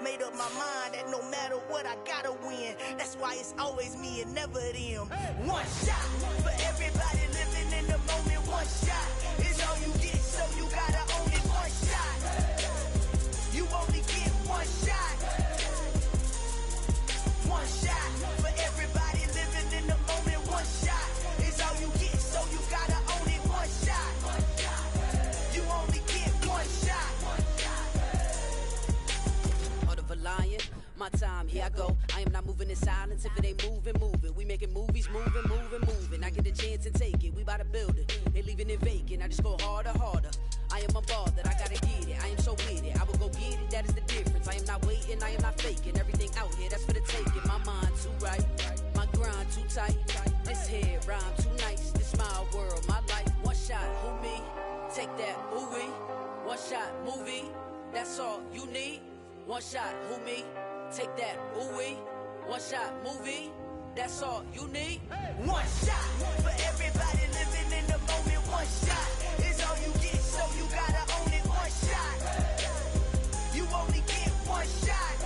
made up my mind that no matter what, I gotta win. That's why it's always me and never them. One shot for everybody living in the moment. One shot is all you get, so you gotta own it. One shot. You only get one shot. One shot for everybody living in the moment. One shot is all you get, so you gotta own it. One shot. You only get one shot. Heart of a lion, my time, here I go. I am not moving in silence. If it ain't moving, moving. We making movies, moving, moving, moving. I get a chance to take it. We bout to build it. They leaving it vacant. I just go harder, harder. I am a ball that I gotta get it. I am so with it. I will go get it. That is the difference. I am not waiting. I am not faking. Everything out here, that's for the taking. My mind too right. My grind too tight. This head rhyme too nice. This my world, my life. One shot, who me? Take that, movie. One shot, movie. That's all you need. One shot, who me? Take that, ooh-wee. One shot, movie. That's all you need. One shot for everybody living in the moment. One shot is all you get, so you gotta own it. One shot. You only get one shot.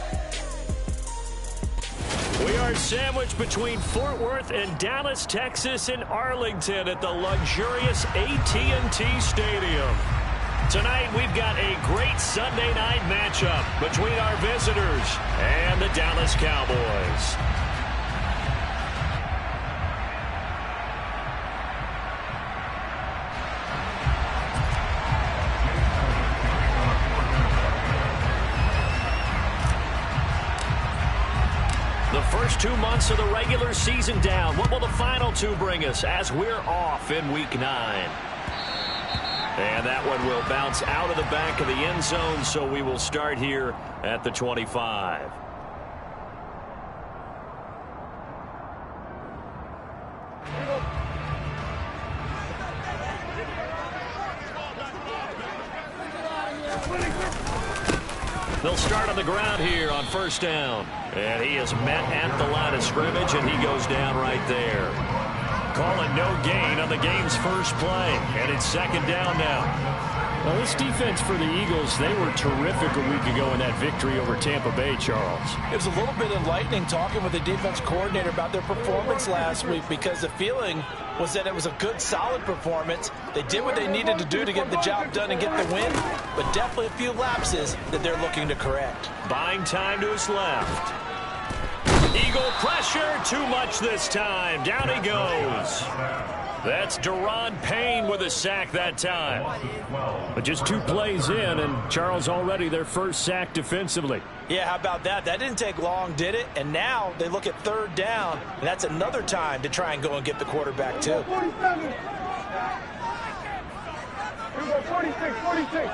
We are sandwiched between Fort Worth and Dallas, Texas, and Arlington at the luxurious AT&T Stadium. Tonight, we've got a great Sunday night matchup between our visitors and the Dallas Cowboys. The first 2 months of the regular season down. What will the final two bring us as we're off in Week 9? And that one will bounce out of the back of the end zone, so we will start here at the 25. They'll start on the ground here on first down. And he is met at the line of scrimmage, and he goes down right there. Calling no gain on the game's first play. And it's second down now. Well, this defense for the Eagles, they were terrific a week ago in that victory over Tampa Bay, Charles. It was a little bit enlightening talking with the defense coordinator about their performance last week, because the feeling was that it was a good, solid performance. They did what they needed to do to get the job done and get the win, but definitely a few lapses that they're looking to correct. Buying time to his left. Eagle pressure, too much this time. Down he goes. That's Daron Payne with a sack that time. But just 2 plays in, and Charles already their first sack defensively. Yeah, how about that? That didn't take long, did it? And now they look at third down, and that's another time to try and go and get the quarterback too. 47. 46.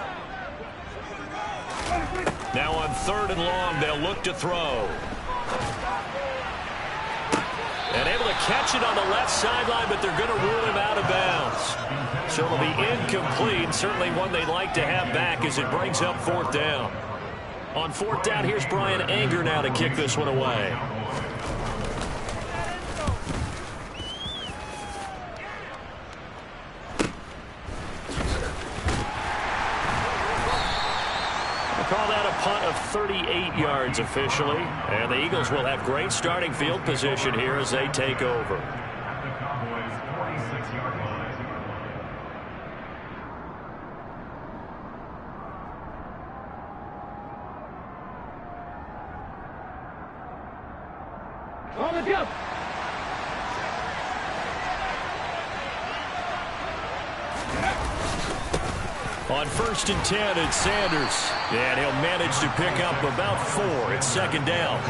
Now on third and long, they'll look to throw. And able to catch it on the left sideline, but they're going to rule him out of bounds. So it'll be incomplete. Certainly one they'd like to have back as it brings up fourth down. On fourth down, here's Brian Anger now to kick this one away. Call that a punt of 38 yards officially. And the Eagles will have great starting field position here as they take over. On the jump. On first and 10, it's Sanders. And he'll manage to pick up about 4. It's second down.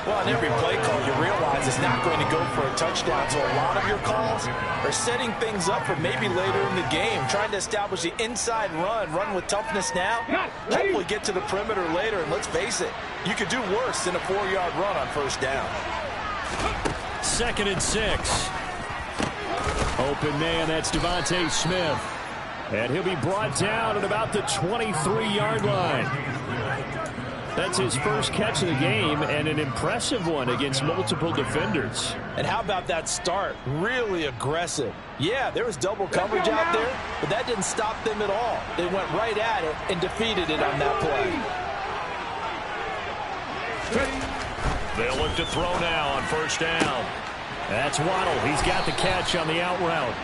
Well, on every play call, you realize it's not going to go for a touchdown. So a lot of your calls are setting things up for maybe later in the game, trying to establish the inside run with toughness now, hopefully get to the perimeter later. And let's face it, you could do worse than a 4-yard run on first down. Second and 6. Open man, that's Devontae Smith. And he'll be brought down at about the 23-yard line. That's his first catch of the game, and an impressive one against multiple defenders. And how about that start? Really aggressive. Yeah, there was double coverage out there, but that didn't stop them at all. They went right at it and defeated it on that play. They'll look to throw now on first down. That's Waddle. He's got the catch on the out route.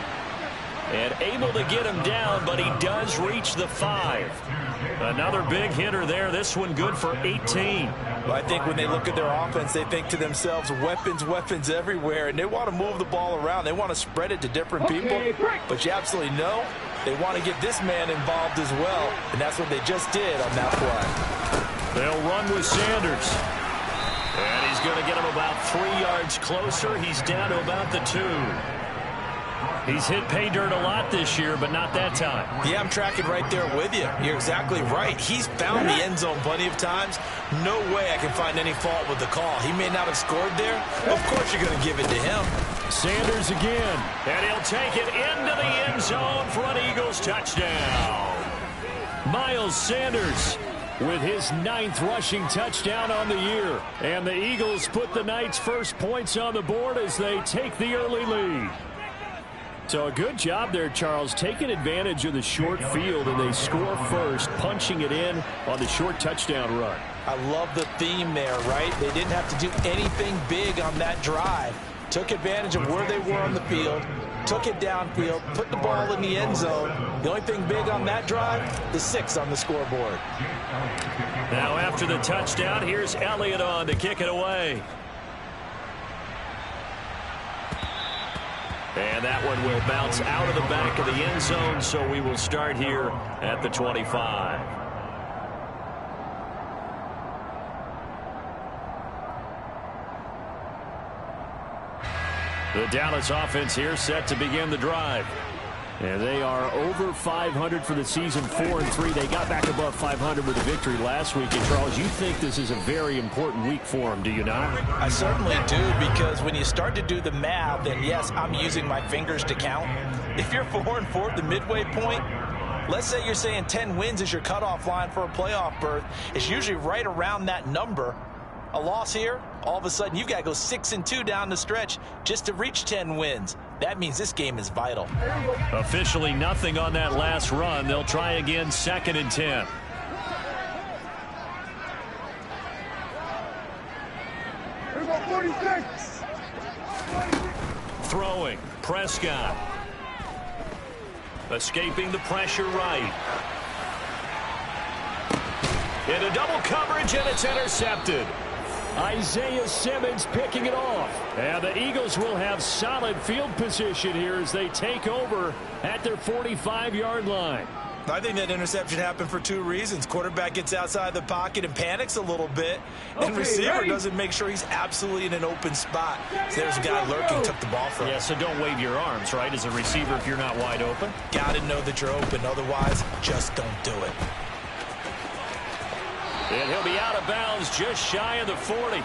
And able to get him down, but he does reach the 5. Another big hitter there. This one good for 18. Well, I think when they look at their offense, they think to themselves, weapons, weapons everywhere, and they want to move the ball around. They want to spread it to different people, but you absolutely know they want to get this man involved as well, and that's what they just did on that play. They'll run with Sanders. And he's going to get him about 3 yards closer. He's down to about the 2. He's hit pay dirt a lot this year, but not that time. Yeah, I'm tracking right there with you. You're exactly right. He's found the end zone plenty of times. No way I can find any fault with the call. He may not have scored there. Of course you're going to give it to him. Sanders again. And he'll take it into the end zone for an Eagles touchdown. Miles Sanders with his 9th rushing touchdown on the year. And the Eagles put the night's first points on the board as they take the early lead. So a good job there, Charles, taking advantage of the short field, and they score first, punching it in on the short touchdown run. I love the theme there, right? They didn't have to do anything big on that drive. Took advantage of where they were on the field, took it downfield, put the ball in the end zone. The only thing big on that drive, the 6 on the scoreboard. Now after the touchdown, here's Elliott on to kick it away. And that one will bounce out of the back of the end zone, so we will start here at the 25. The Dallas offense here set to begin the drive. And they are over 500 for the season, 4-3. They got back above 500 with a victory last week. And, Charles, you think this is a very important week for them, do you not? I certainly do, because when you start to do the math, and yes, I'm using my fingers to count. If you're 4-4 at the midway point, let's say you're saying 10 wins is your cutoff line for a playoff berth. It's usually right around that number. A loss here, all of a sudden you've got to go 6-2 down the stretch just to reach 10 wins. That means this game is vital. Officially nothing on that last run. They'll try again, 2nd and 10. Throwing, Prescott. Escaping the pressure right. Into double coverage, and it's intercepted. Isaiah Simmons picking it off. And the Eagles will have solid field position here as they take over at their 45-yard line. I think that interception happened for 2 reasons. Quarterback gets outside the pocket and panics a little bit. And receiver doesn't make sure he's absolutely in an open spot. So there's a guy lurking, took the ball from him. Yeah, so don't wave your arms, right, as a receiver if you're not wide open. Got to know that you're open. Otherwise, just don't do it. And he'll be out of bounds just shy of the 40.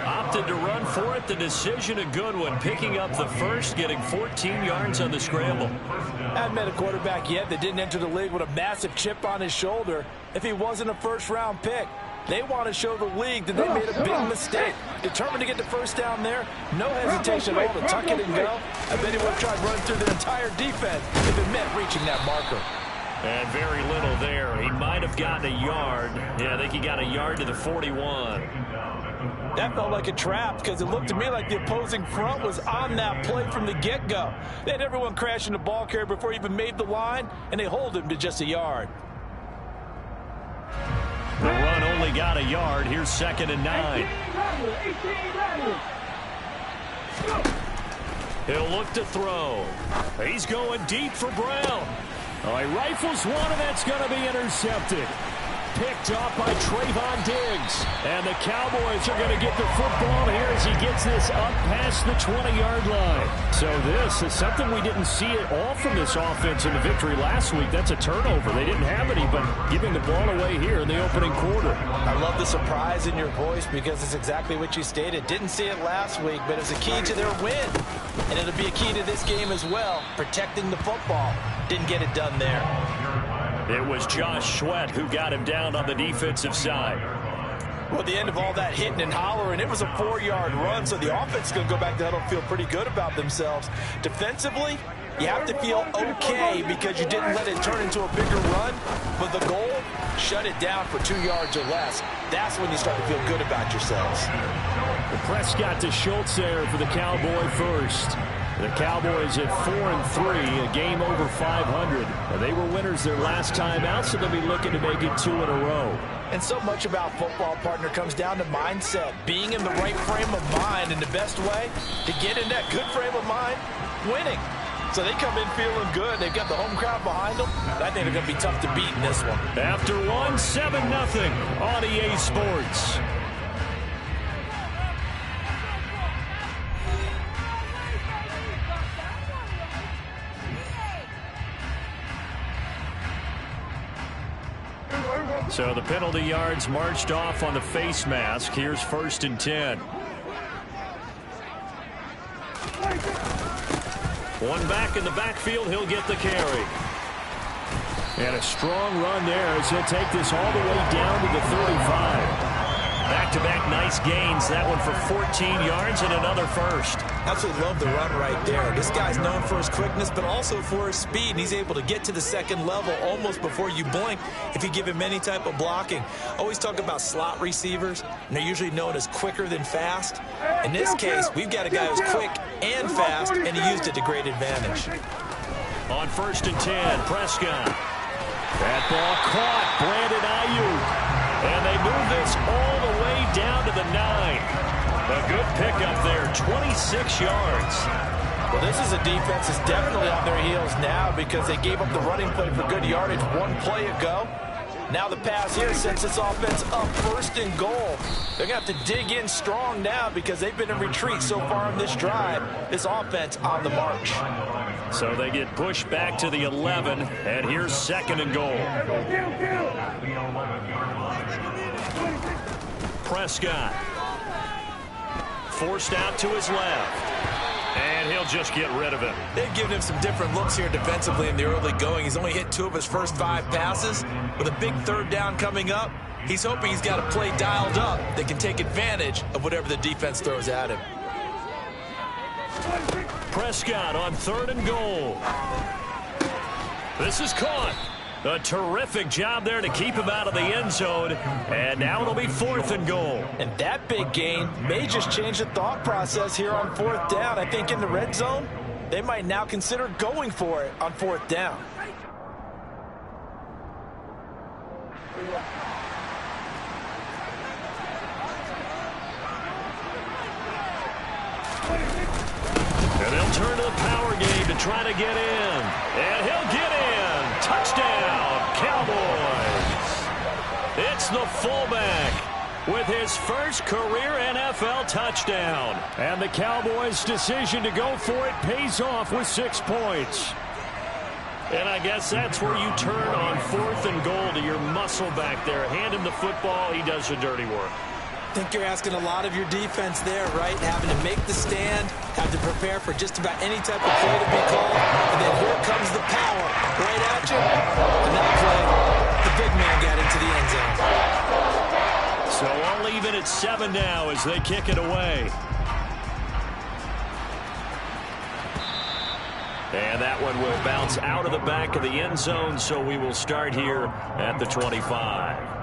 Opted to run for it. The decision a good one. Picking up the first, getting 14 yards on the scramble. Haven't met a quarterback yet that didn't enter the league with a massive chip on his shoulder if he wasn't a first-round pick. They want to show the league that they made a big mistake. Determined to get the first down there. No hesitation at all to tuck it and go. I bet he would have tried running through the entire defense if it meant reaching that marker. And very little there. He might have gotten a yard. Yeah, I think he got a yard to the 41. That felt like a trap because it looked to me like the opposing front was on that play from the get-go. They had everyone crashing the ball carrier before he even made the line, and they hold him to just a yard. The run only got a yard. Here's 2nd and 9. He'll look to throw. He's going deep for Brown. Oh, he rifles one, and that's going to be intercepted. Picked off by Trayvon Diggs. And the Cowboys are going to get the football here as he gets this up past the 20-yard line. So this is something we didn't see at all from this offense in the victory last week. That's a turnover. They didn't have any, but giving the ball away here in the opening quarter. I love the surprise in your voice because it's exactly what you stated. Didn't see it last week, but it's a key to their win. And it'll be a key to this game as well, protecting the football. Didn't get it done there. It was Josh Sweat who got him down on the defensive side. Well, at the end of all that hitting and hollering, it was a 4-yard run, so the offense is going to go back to huddle and feel pretty good about themselves. Defensively, you have to feel okay because you didn't let it turn into a bigger run, but the goal, shut it down for 2 yards or less. that's when you start to feel good about yourselves. The Prescott to Schultz there for the Cowboy first. The Cowboys at 4-3, a game over 500. They were winners their last time out, so they'll be looking to make it 2 in a row. And so much about football, partner, comes down to mindset. Being in the right frame of mind, and the best way to get in that good frame of mind, winning. So they come in feeling good. They've got the home crowd behind them. I think they're going to be tough to beat in this one. After one, 7-0 on EA Sports. So the penalty yards marched off on the face mask. Here's 1st and 10. One back in the backfield. He'll get the carry. And a strong run there as he'll take this all the way down to the 35. Back-to-back nice gains. That one for 14 yards and another first. Absolutely love the run right there. This guy's known for his quickness, but also for his speed. And he's able to get to the second level almost before you blink if you give him any type of blocking. Always talk about slot receivers, and they're usually known as quicker than fast. In this case, we've got a guy who's quick and fast, and he used it to great advantage. On 1st and 10, Prescott. That ball caught. Brandon Ayuk. And they move this all the way down to the 9. A good pickup there, 26 yards. Well, this is a defense that's definitely on their heels now because they gave up the running play for good yardage one play ago. Now the pass here sets this offense up 1st and goal. They're going to have to dig in strong now because they've been in retreat so far on this drive. This offense on the march. So they get pushed back to the 11, and here's 2nd and goal. Prescott forced out to his left, and he'll just get rid of it. They've given him some different looks here defensively in the early going. He's only hit 2 of his first 5 passes. With a big 3rd down coming up, he's hoping he's got a play dialed up that can take advantage of whatever the defense throws at him. Prescott on 3rd and goal. This is caught. A terrific job there to keep him out of the end zone. And now it'll be 4th and goal. And that big gain may just change the thought process here on 4th down. I think in the red zone, they might now consider going for it on 4th down. And they'll turn to the power game to try to get in. And he'll get in. Touchdown, Cowboys. It's the fullback with his first career NFL touchdown. And the Cowboys' decision to go for it pays off with 6 points. And I guess that's where you turn on 4th and goal to your muscle back there. Hand him the football. He does the dirty work. I think you're asking a lot of your defense there, right? Having to make the stand, have to prepare for just about any type of play to be called, and then here comes the power right at you. And that play, the big man got into the end zone. So I'll leave it at 7 now as they kick it away. And that one will bounce out of the back of the end zone, so we will start here at the 25.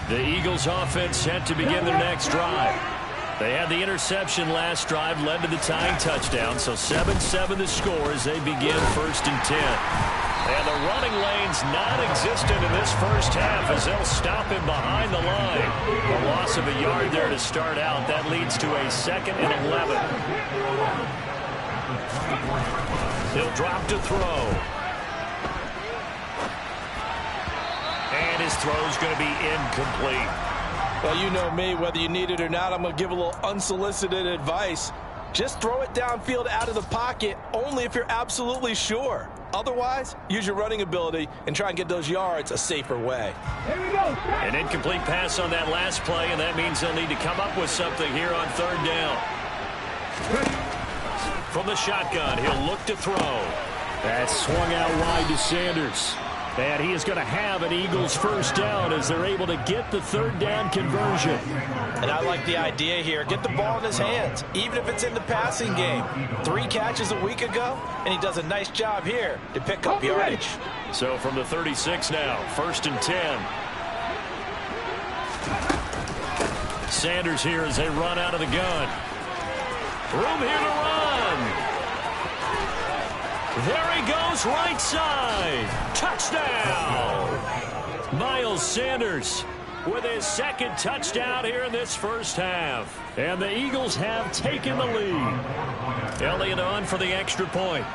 The Eagles offense set to begin their next drive. They had the interception last drive, led to the tying touchdown, so 7-7 the score as they begin 1st and 10. And the running lane's non-existent in this first half as they'll stop him behind the line. A loss of a yard there to start out. That leads to a 2nd and 11. He'll drop to throw. And his throw's going to be incomplete. Well, you know me, whether you need it or not, I'm going to give a little unsolicited advice. Just throw it downfield out of the pocket only if you're absolutely sure. Otherwise, use your running ability and try and get those yards a safer way. Here we go. An incomplete pass on that last play, and that means they'll need to come up with something here on 3rd down. From the shotgun, he'll look to throw. That swung out wide to Sanders. And he is going to have an Eagles first down as they're able to get the third down conversion. And I like the idea here. Get the ball in his hands, even if it's in the passing game. 3 catches a week ago, and he does a nice job here to pick up yardage. So from the 36 now, 1st and 10. Sanders here as they run out of the gun. Room here to run. There he goes, right side. Touchdown. Miles Sanders with his 2nd touchdown here in this first half. And the Eagles have taken the lead. Elliott on for the extra point.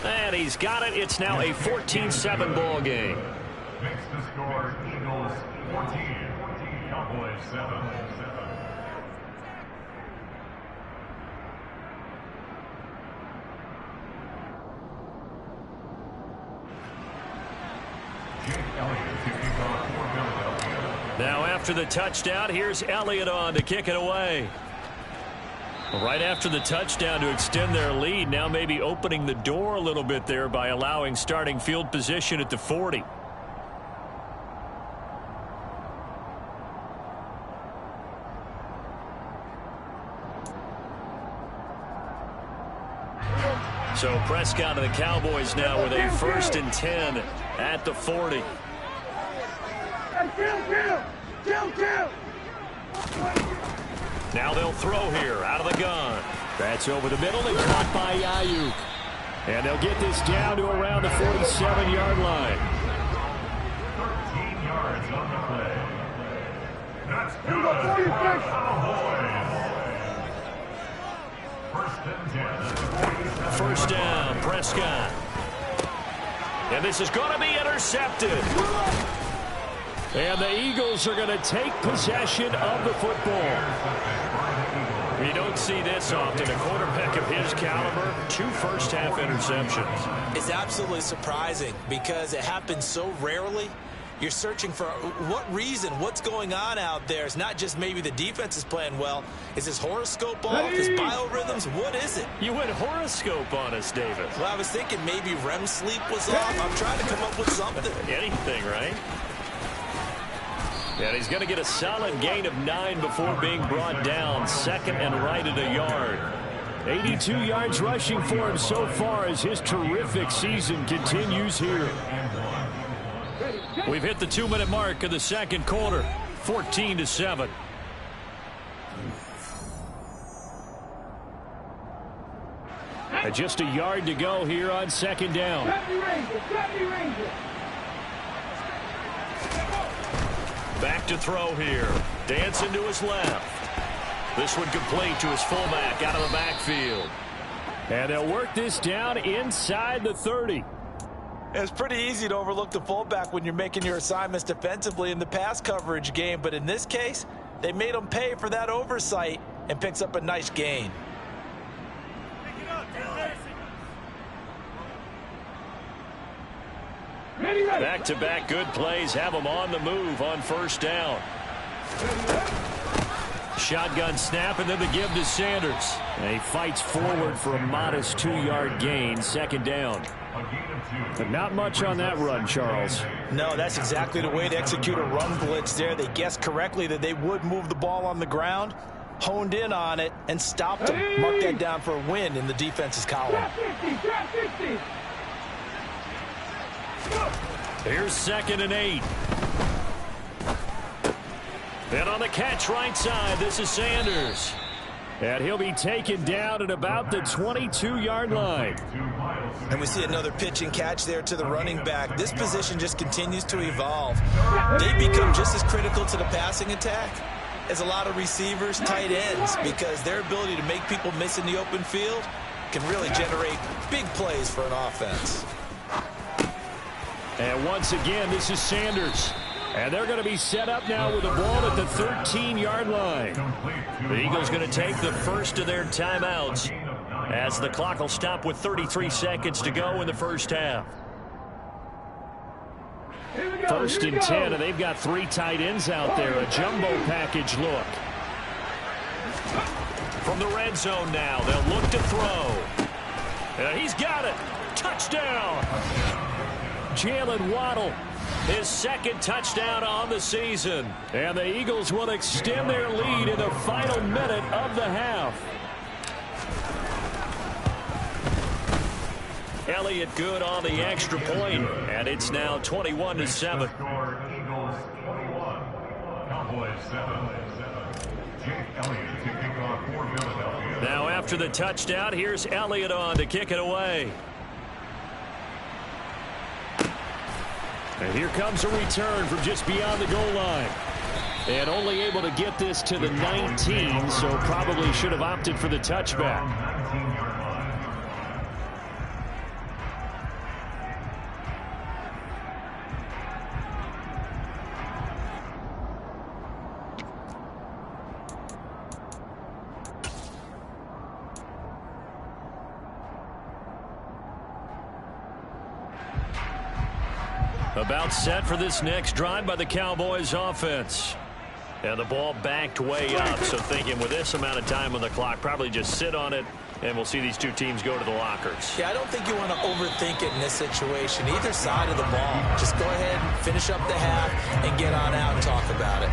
And he's got it. It's now a 14-7 ball game. Makes the score Eagles 14, Cowboys 7. Now after the touchdown, here's Elliott on to kick it away. Right after the touchdown to extend their lead, now maybe opening the door a little bit there by allowing starting field position at the 40. So Prescott and the Cowboys now with a 1st and 10 at the 40. Now they'll throw here out of the gun. That's over the middle and caught by Ayuk. And they'll get this down to around the 47-yard line. 13 yards on the play. That's good. First down, Prescott. And this is going to be intercepted. And the Eagles are going to take possession of the football. You don't see this often. A quarterback of his caliber, 2 first-half interceptions. It's absolutely surprising because it happens so rarely. You're searching for what reason, what's going on out there. It's not just maybe the defense is playing well. Is his horoscope off? His biorhythms? What is it? You went horoscope on us, David. Well, I was thinking maybe REM sleep was off. I'm trying to come up with something. Anything, right? And he's going to get a solid gain of 9 before being brought down. 2nd and right at a yard. 82 yards rushing for him so far as his terrific season continues here. We've hit the 2-minute mark of the 2nd quarter. 14-7. Just a yard to go here on 2nd down. Back to throw here. Dancing to his left. This one complete to his fullback out of the backfield. And they'll work this down inside the 30. It's pretty easy to overlook the fullback when you're making your assignments defensively in the pass coverage game. But in this case, they made him pay for that oversight and picks up a nice gain. Back-to-back good plays have him on the move on 1st down. Shotgun snap and then the give to Sanders. And he fights forward for a modest 2-yard gain. 2nd down. But not much on that run, Charles. No, that's exactly the way to execute a run blitz there. They guessed correctly that they would move the ball on the ground, honed in on it, and stopped them. Mark that down for a win in the defense's column. Here's 2nd and 8. And on the catch right side, this is Sanders. And he'll be taken down at about the 22-yard line. And we see another pitch and catch there to the running back. This position just continues to evolve. They become just as critical to the passing attack as a lot of receivers, tight ends, because their ability to make people miss in the open field can really generate big plays for an offense. And once again, this is Sanders. And they're going to be set up now with the ball at the 13-yard line. The Eagles going to take the first of their timeouts as the clock will stop with 33 seconds to go in the first half. 1st and 10, and they've got 3 tight ends out there. A jumbo package look. From the red zone now, they'll look to throw. And he's got it. Touchdown! Jalen Waddle, his second touchdown on the season. And the Eagles will extend their lead in the final minute of the half. Elliott good on the extra point, and it's now 21-7. Eagles 21, Cowboys 7. Jake Elliott to kick off for Philadelphia. Now after the touchdown, here's Elliott on to kick it away. And here comes a return from just beyond the goal line. And only able to get this to the 19, so probably should have opted for the touchback. About set for this next drive by the Cowboys offense. And the ball backed way up, so thinking with this amount of time on the clock, probably just sit on it, and we'll see these two teams go to the lockers. Yeah, I don't think you want to overthink it in this situation. Either side of the ball. Just go ahead and finish up the half and get on out and talk about it.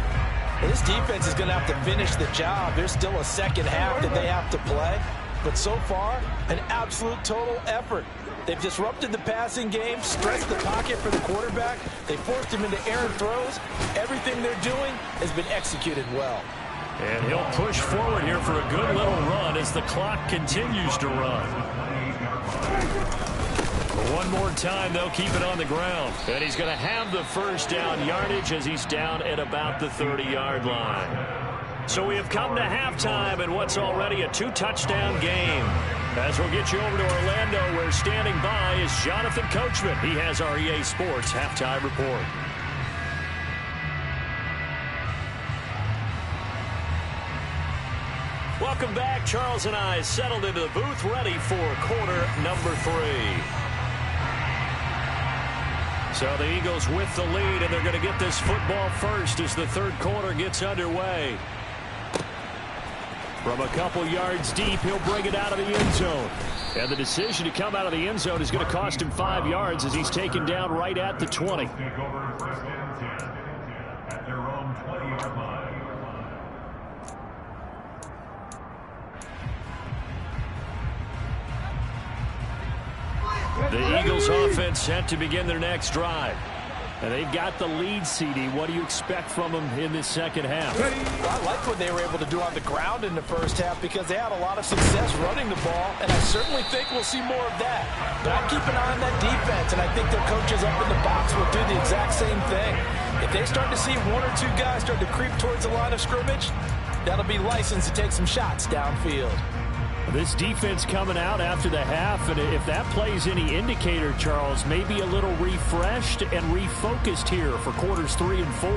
Well, this defense is going to have to finish the job. There's still a second half that they have to play. But so far, an absolute total effort. They've disrupted the passing game, stressed the pocket for the quarterback. They forced him into errant throws. Everything they're doing has been executed well. And he'll push forward here for a good little run as the clock continues to run. One more time, they'll keep it on the ground. And he's going to have the first down yardage as he's down at about the 30-yard line. So we have come to halftime in what's already a two-touchdown game. As we'll get you over to Orlando, where standing by is Jonathan Coachman. He has our EA Sports halftime report. Welcome back. Charles and I settled into the booth, ready for quarter number 3. So the Eagles with the lead, and they're going to get this football first as the third quarter gets underway. From a couple yards deep, he'll bring it out of the end zone. And the decision to come out of the end zone is going to cost him 5 yards as he's taken down right at the 20. Take over first and 10 at their own 20-yard line. The Eagles offense set to begin their next drive. And they've got the lead, CD. What do you expect from them in this second half? Well, I like what they were able to do on the ground in the first half because they had a lot of success running the ball, and I certainly think we'll see more of that. But I keep an eye on that defense, and I think their coaches up in the box will do the exact same thing. If they start to see 1 or 2 guys start to creep towards the line of scrimmage, that'll be licensed to take some shots downfield. This defense coming out after the half, and if that plays any indicator, Charles, maybe a little refreshed and refocused here for quarters 3 and 4.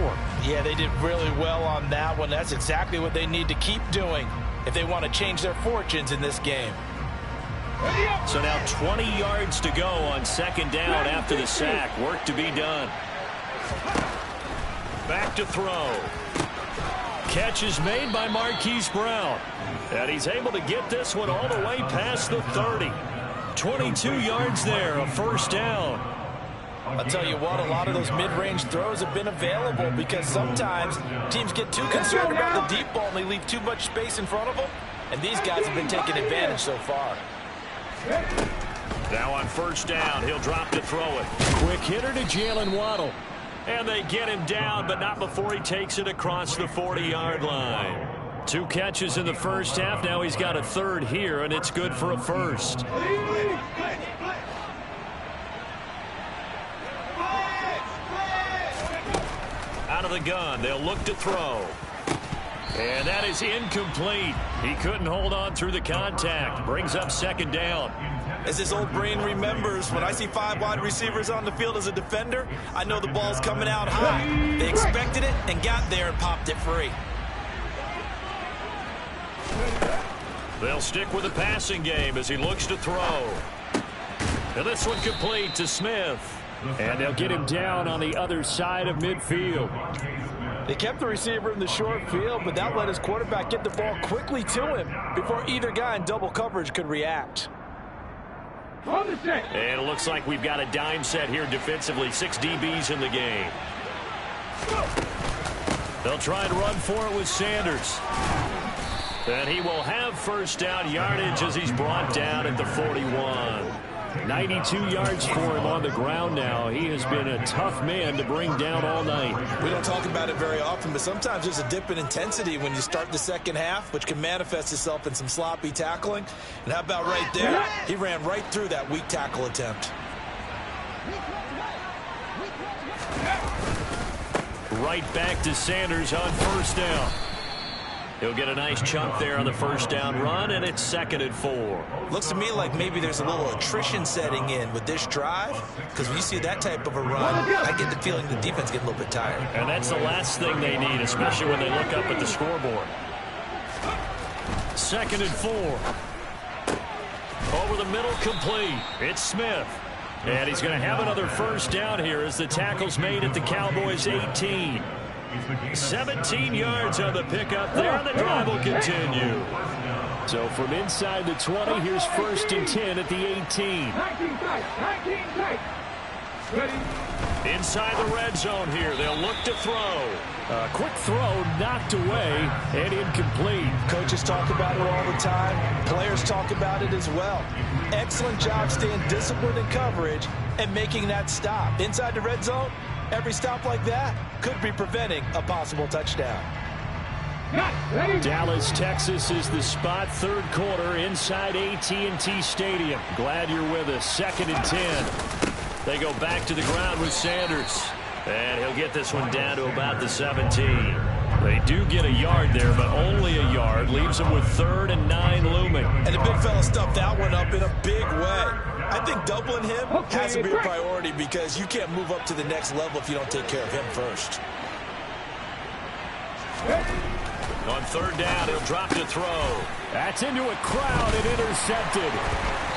Yeah, they did really well on that one. That's exactly what they need to keep doing if they want to change their fortunes in this game. So now 20 yards to go on second down after the sack. Work to be done. Back to throw. Catch is made by Marquise Brown. And he's able to get this one all the way past the 30. 22 yards there, a first down. I'll tell you what, a lot of those mid-range throws have been available because sometimes teams get too concerned about the deep ball and they leave too much space in front of them. And these guys have been taking advantage so far. Now on first down, he'll drop to throw it. Quick hitter to Jalen Waddle. And they get him down, but not before he takes it across the 40-yard line. 2 catches in the first half. Now he's got a third here, and it's good for a first. Out of the gun, they'll look to throw. And that is incomplete. He couldn't hold on through the contact. Brings up second down. As his old brain remembers, when I see 5 wide receivers on the field as a defender, I know the ball's coming out high. They expected it and got there and popped it free. They'll stick with the passing game as he looks to throw. And this one complete to Smith. And they'll get him down on the other side of midfield. They kept the receiver in the short field, but that let his quarterback get the ball quickly to him before either guy in double coverage could react. On the check. And it looks like we've got a dime set here defensively. 6 DBs in the game. They'll try and run for it with Sanders. And he will have first down yardage as he's brought down at the 41. 92 yards for him on the ground now. He has been a tough man to bring down all night. We don't talk about it very often, but sometimes there's a dip in intensity when you start the second half, which can manifest itself in some sloppy tackling. And how about right there? He ran right through that weak tackle attempt. Right back to Sanders on first down. He'll get a nice chunk there on the first down run, and it's 2nd and 4. Looks to me like maybe there's a little attrition setting in with this drive, because when you see that type of a run, I get the feeling the defense getting a little bit tired. And that's the last thing they need, especially when they look up at the scoreboard. 2nd and 4. Over the middle, complete. It's Smith. And he's going to have another first down here as the tackle's made at the Cowboys' 18. 17 yards on the pickup there, and the drive will continue. So from inside the 20, here's 1st and 10 at the 18. 19 tight. Ready. Inside the red zone here, they'll look to throw. A quick throw knocked away and incomplete. Coaches talk about it all the time. Players talk about it as well. Excellent job staying disciplined in coverage and making that stop. Inside the red zone, every stop like that could be preventing a possible touchdown. Dallas, Texas is the spot. 3rd quarter inside AT&T Stadium. Glad you're with us. 2nd and 10. They go back to the ground with Sanders. And he'll get this one down to about the 17. They do get a yard there, but only a yard. Leaves them with 3rd and 9 looming. And the big fella stuffed that one up in a big way. I think doubling him has to be a priority because you can't move up to the next level if you don't take care of him first. On 3rd down, he'll drop to throw. That's into a crowd and intercepted.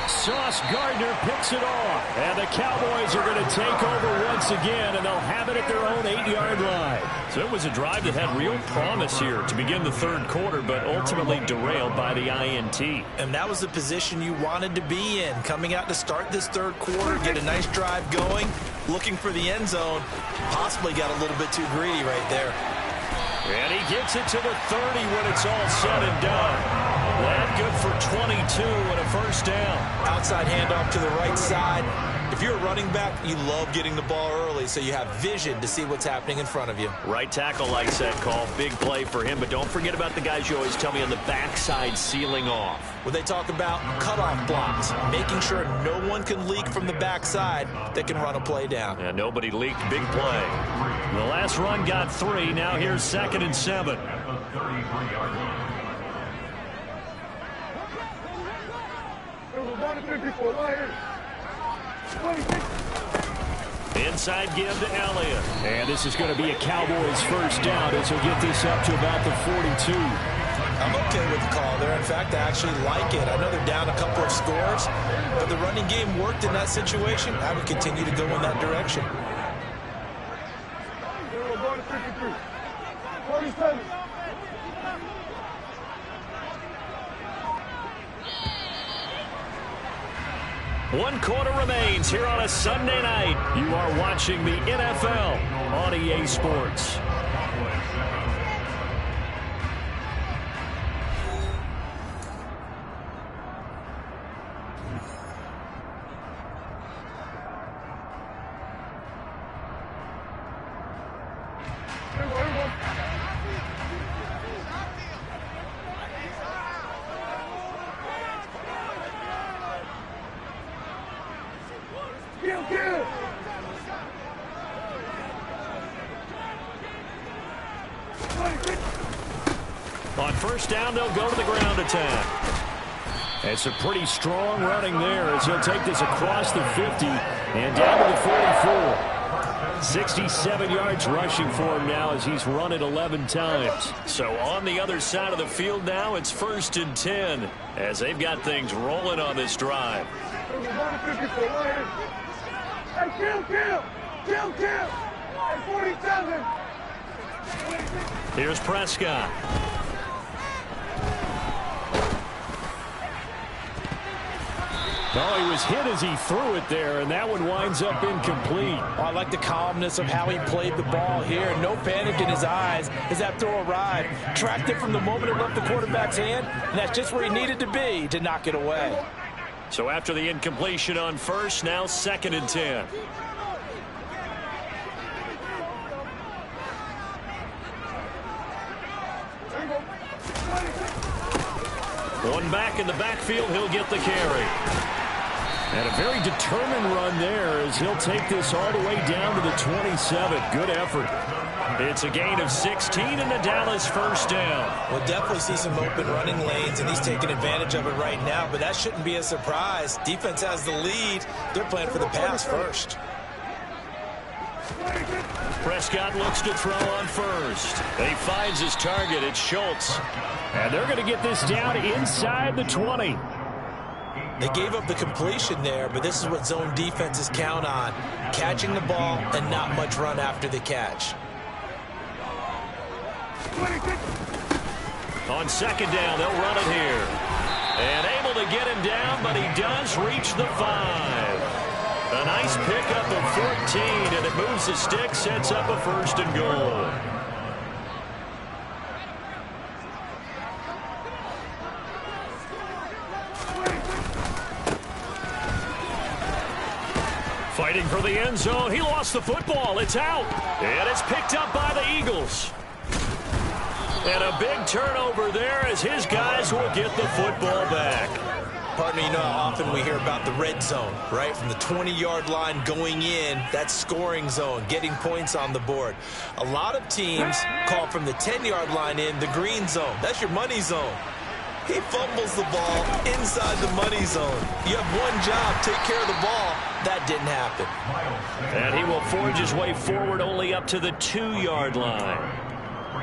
Sauce Gardner picks it off. And the Cowboys are going to take over once again, and they'll have it at their own 8-yard line. So it was a drive that had real promise here to begin the 3rd quarter, but ultimately derailed by the INT. And that was the position you wanted to be in. Coming out to start this 3rd quarter, get a nice drive going, looking for the end zone. Possibly got a little bit too greedy right there. And he gets it to the 30 when it's all said and done. That good for 22 and a first down. Outside handoff to the right side. If you're a running back, you love getting the ball early so you have vision to see what's happening in front of you. Right tackle likes that call. Big play for him, but don't forget about the guys you always tell me on the backside sealing off. When they talk about cutoff blocks, making sure no one can leak from the backside that can run a play down. And nobody leaked. Big play. The last run got 3. Now here's 2nd and 7. Inside give to Elliott. And this is going to be a Cowboys first down as he'll get this up to about the 42. I'm okay with the call there. In fact, I actually like it. I know they're down a couple of scores, but the running game worked in that situation. I would continue to go in that direction. 47. One quarter remains here on a Sunday night. You are watching the NFL on EA Sports. On first down, they'll go to the ground attack. It's a pretty strong running there as he'll take this across the 50 and down to the 44. 67 yards rushing for him now as he's run it 11 times. So on the other side of the field now, it's 1st and 10 as they've got things rolling on this drive. Kill! 47! Here's Prescott. Oh, he was hit as he threw it there, and that one winds up incomplete. Oh, I like the calmness of how he played the ball here. No panic in his eyes as that throw arrived. Tracked it from the moment it left the quarterback's hand, and that's just where he needed to be to knock it away. So after the incompletion on first, now 2nd and 10. One back in the backfield, he'll get the carry. And a very determined run there as he'll take this all the way down to the 27. Good effort. It's a gain of 16 and the Dallas first down. We'll definitely see some open running lanes, and he's taking advantage of it right now, but that shouldn't be a surprise. Defense has the lead. They're playing for the pass first. Prescott looks to throw on first. He finds his target. It's Schultz. And they're going to get this down inside the 20. They gave up the completion there, but this is what zone defenses count on. Catching the ball and not much run after the catch. On 2nd down, they'll run it here. And able to get him down, but he does reach the 5. A nice pickup of 14, and it moves the stick, sets up a 1st and goal. Fighting for the end zone. He lost the football. It's out. And it's picked up by the Eagles. And a big turnover there as his guys will get the football back. Partner, you know how often we hear about the red zone, right? From the 20-yard line going in, that's scoring zone, getting points on the board. A lot of teams call from the 10-yard line in the green zone. That's your money zone. He fumbles the ball inside the money zone. You have one job, take care of the ball. That didn't happen. And he will forge his way forward only up to the 2-yard line.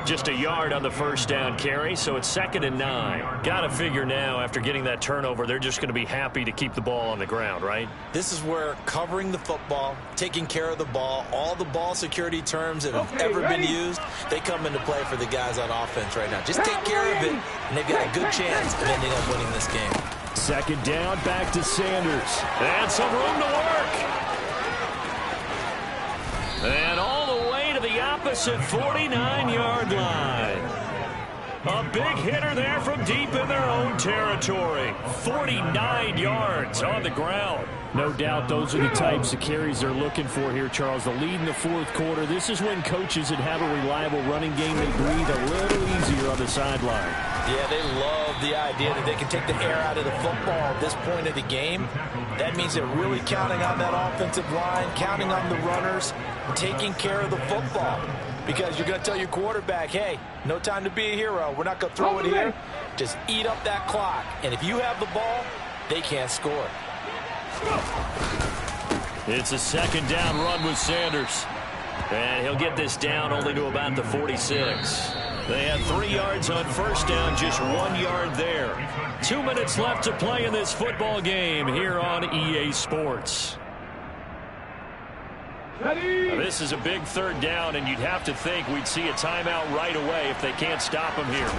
Just a yard on the first down carry, so it's 2nd and 9. Got to figure now, after getting that turnover, they're just going to be happy to keep the ball on the ground, right? This is where covering the football, taking care of the ball, all the ball security terms that have ever been used, they come into play for the guys on offense right now. Just take care of it, and they've got a good chance of ending up winning this game. 2nd down, back to Sanders. And some room to work. And all the way to the opposite 49-yard line. A big hitter there from deep in their own territory. 49 yards on the ground. No doubt those are the types of carries they're looking for here, Charles. The lead in the 4th quarter. This is when coaches that have a reliable running game, they breathe a little easier on the sideline. Yeah, they love the idea that they can take the air out of the football at this point of the game. That means they're really counting on that offensive line, counting on the runners, taking care of the football. Because you're going to tell your quarterback, hey, no time to be a hero. We're not going to throw it here. Just eat up that clock. And if you have the ball, they can't score. It's a 2nd down run with Sanders. And he'll get this down only to about the 46. They had 3 yards on first down, just 1 yard there. 2 minutes left to play in this football game here on EA Sports. Now, this is a big 3rd down, and you'd have to think we'd see a timeout right away if they can't stop him here.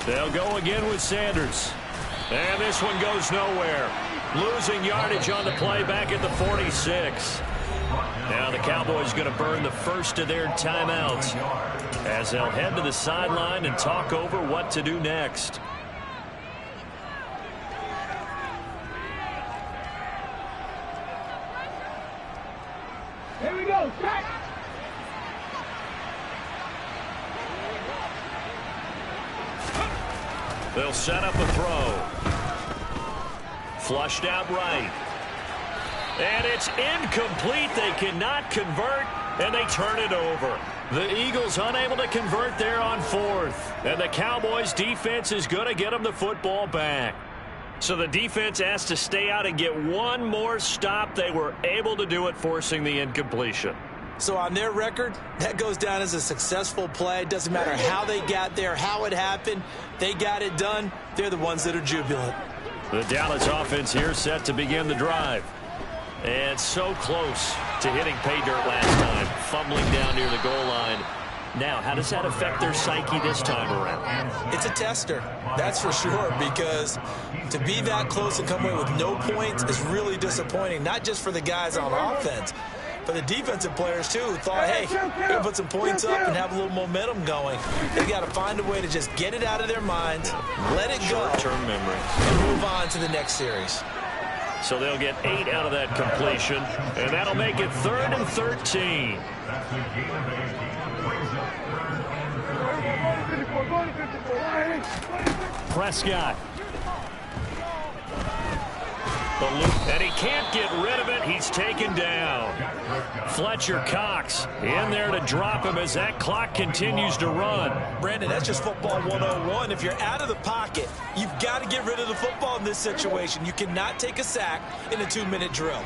They'll go again with Sanders. And this one goes nowhere. Losing yardage on the play back at the 46. Now the Cowboys going to burn the first of their timeouts as they'll head to the sideline and talk over what to do next. Here we go, set! They'll set up a throw. Flushed out right. And it's incomplete. They cannot convert, and they turn it over. The Eagles unable to convert there on 4th. And the Cowboys defense is going to get them the football back. So the defense has to stay out and get one more stop. They were able to do it, forcing the incompletion. So on their record, that goes down as a successful play. It doesn't matter how they got there, how it happened. They got it done. They're the ones that are jubilant. The Dallas offense here set to begin the drive. And so close to hitting pay dirt last time. Fumbling down near the goal line. Now, how does that affect their psyche this time around? It's a tester, that's for sure, because to be that close and come away with no points is really disappointing, not just for the guys on offense, but the defensive players, too, who thought, hey, we're going to put some points up and have a little momentum going. They got to find a way to just get it out of their minds, let it go, short-term memory, and move on to the next series. So they'll get 8 out of that completion, and that'll make it 3rd and 13. Prescott. The loop, and he can't get rid of it. He's taken down. Fletcher Cox in there to drop him as that clock continues to run. Brandon, that's just football 101. If you're out of the pocket, you've got to get rid of the football in this situation. You cannot take a sack in a 2-minute drill.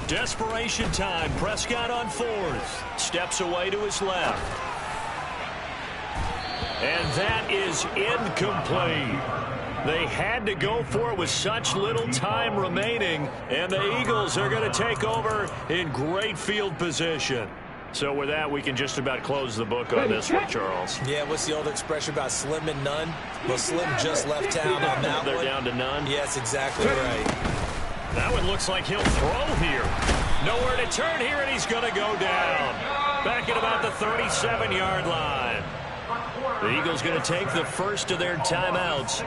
Desperation time. Prescott on 4th. Steps away to his left. And that is incomplete. They had to go for it with such little time remaining, and the Eagles are going to take over in great field position. So with that, we can just about close the book on this one, Charles. Yeah, what's the old expression about slim and none? Well, Slim just left town on that They're one. down to none? Yes, exactly right. That one looks like he'll throw here. Nowhere to turn here, and he's going to go down. Back at about the 37-yard line. The Eagles going to take the first of their timeouts.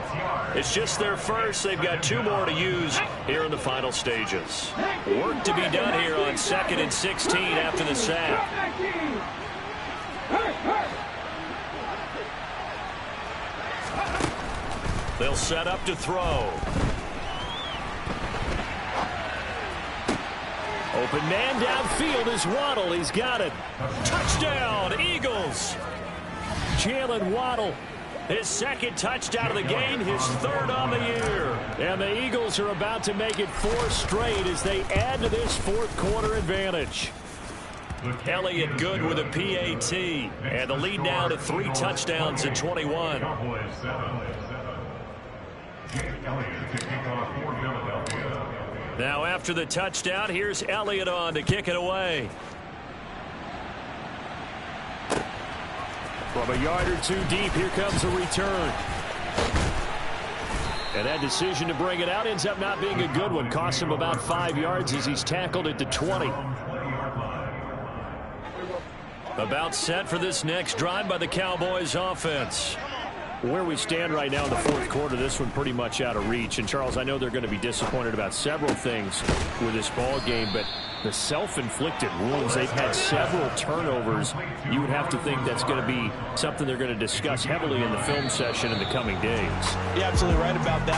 It's just their first. They've got 2 more to use here in the final stages. Work to be done here on 2nd and 16 after the sack. They'll set up to throw. Open man downfield is Waddle. He's got it. Touchdown, Eagles. Jalen Waddle, his 2nd touchdown of the game, his 3rd on the year. And the Eagles are about to make it 4 straight as they add to this 4th quarter advantage. Elliott good with a PAT, and the lead now to 3 touchdowns in 21. Now after the touchdown, here's Elliott on to kick it away. From a yard or 2 deep, here comes a return. And that decision to bring it out ends up not being a good one. Cost him about 5 yards as he's tackled at the 20. About set for this next drive by the Cowboys offense. Where we stand right now in the 4th quarter, this one pretty much out of reach. And, Charles, I know they're going to be disappointed about several things with this ball game, but the self-inflicted wounds, they've had several turnovers. You would have to think that's going to be something they're going to discuss heavily in the film session in the coming days. You're absolutely right about that.